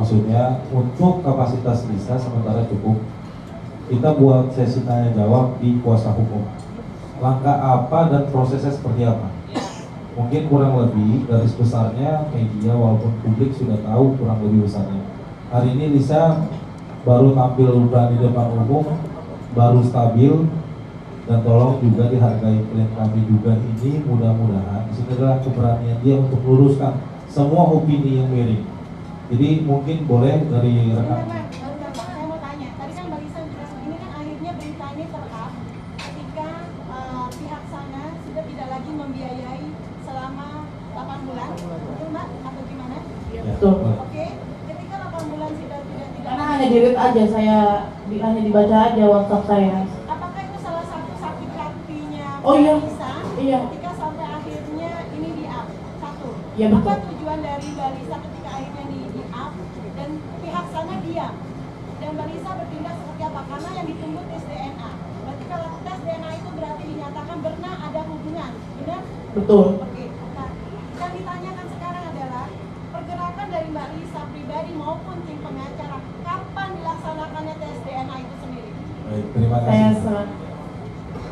Maksudnya untuk kapasitas Lisa sementara cukup. Kita buat sesi tanya jawab di kuasa hukum. Langkah apa dan prosesnya seperti apa? Mungkin kurang lebih garis besarnya media walaupun publik sudah tahu kurang lebih besarnya. Hari ini Lisa baru tampil berani depan umum, baru stabil, dan tolong juga dihargai klien kami juga ini. Mudah-mudahan di sini adalah keberanian dia untuk meluruskan semua opini yang miring. Jadi mungkin boleh dari rekan. Membiayai selama 8 bulan, betul Mbak? Atau gimana? Betul. Oke, ketika 8 bulan sudah tidak karena hanya di-read aja, hanya dibaca aja WhatsApp saya. Apakah itu salah satu sakit hatinya Lisa? Iya. Ketika sampai akhirnya ini di-up? Satu. Iya, betul. Apa tujuan dari Mbak Lisa ketika akhirnya di-up dan pihak sana diam? Dan Mbak Lisa bertindak seperti apa? Karena yang ditunggu tes DNA. Berarti kalau tes DNA itu berarti dinyatakan benar ada hubungan, benar? Betul. Oke. Nah, yang ditanyakan sekarang adalah pergerakan dari Mbak Lisa pribadi maupun tim pengacara, kapan dilaksanakannya tes DNA itu sendiri? Baik, terima kasih.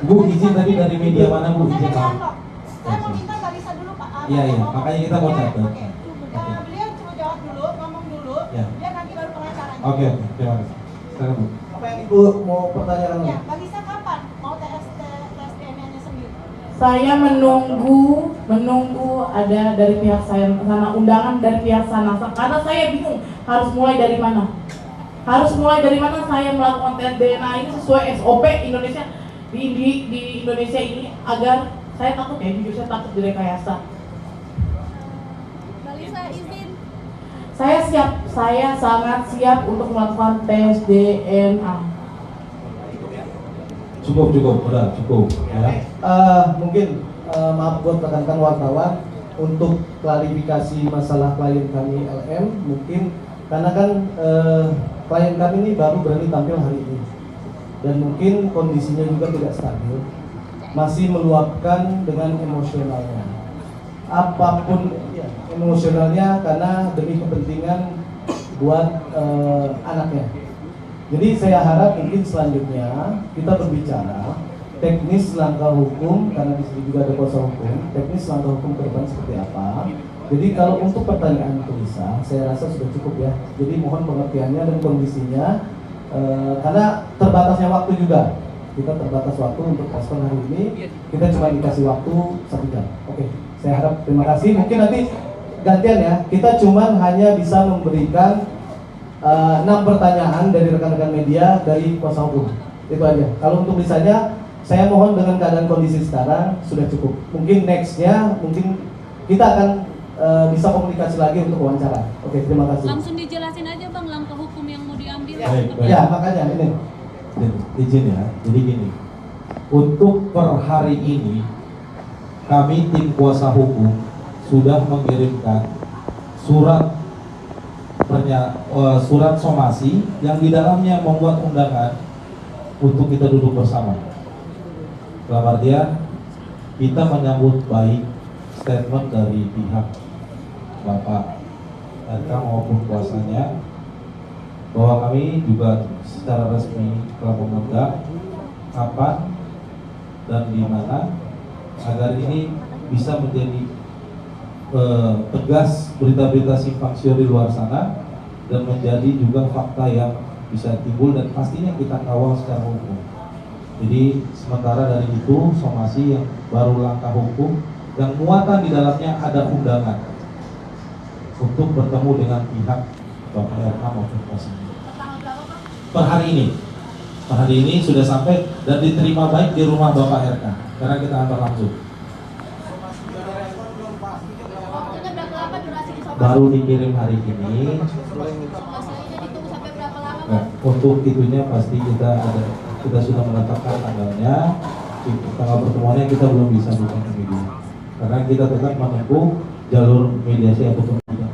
Bu, izin tadi dari media mana Bu? Izin Pak. Saya mau minta Mbak Lisa dulu Pak. Iya, makanya kita mau catat. Oke. Beliau coba jawab dulu, ngomong dulu, biar nanti baru pengacaranya. Oke, terima kasih. Silakan Bu. Apa yang Ibu mau pertanyakan? Ya, Mbak Lisa kapan mau tes DNA-nya sendiri? Saya menunggu ada dari pihak saya sana, undangan dari pihak sana, karena saya bingung harus mulai dari mana. Saya melakukan tes DNA ini sesuai SOP Indonesia di Indonesia ini, agar saya takut jujur saya takut direkayasa. Mbak Lisa izin. Saya siap, saya sangat siap untuk melakukan tes DNA. Cukup, udah cukup ya. Mungkin maaf buat rekan-rekan wartawan untuk klarifikasi masalah klien kami LM, mungkin karena kan klien kami ini baru berani tampil hari ini dan mungkin kondisinya juga tidak stabil, masih meluapkan dengan emosionalnya, apapun ya, emosionalnya karena demi kepentingan buat anaknya. Jadi saya harap mungkin selanjutnya kita berbicara teknis langkah hukum, karena di sini juga ada kuasa hukum, teknis langkah hukum ke depan seperti apa. Jadi kalau untuk pertanyaan itu Lisa, saya rasa sudah cukup ya. Jadi mohon pengertiannya dan kondisinya, karena terbatasnya waktu juga. Kita terbatas waktu untuk respon hari ini, kita cuma dikasih waktu 1 jam. Oke, saya harap terima kasih. Mungkin nanti gantian ya, kita cuma hanya bisa memberikan 6 pertanyaan dari rekan-rekan media dari kuasa hukum. Itu aja. Kalau untuk Lisanya, saya mohon dengan keadaan kondisi sekarang sudah cukup. Mungkin nextnya, mungkin kita akan bisa komunikasi lagi untuk wawancara. Oke, terima kasih. Langsung dijelasin aja Bang langkah hukum yang mau diambil. Baik. Ya, makanya ini. Izin ya, jadi gini. Untuk per hari ini, kami tim kuasa hukum sudah mengirimkan surat somasi yang di dalamnya membuat undangan untuk kita duduk bersama. Dalam artian kita menyambut baik statement dari pihak Bapak RK maupun kuasanya bahwa kami juga secara resmi telah memegang kapan dan di mana agar ini bisa menjadi tegas berita-berita simpang siur di luar sana dan menjadi juga fakta yang bisa timbul dan pastinya kita kawal secara hukum. Jadi sementara dari itu somasi yang baru langkah hukum yang muatan di dalamnya ada undangan untuk bertemu dengan pihak Bapak RK maupun kuasanya. Per hari ini sudah sampai dan diterima baik di rumah Bapak RK karena kita antar langsung. Baru dikirim hari ini. Nah, untuk itunya pasti kita sudah menetapkan tanggalnya. Tanggal pertemuannya kita belum bisa buka ke media karena kita tetap menempuh jalur mediasi ataupun tidak.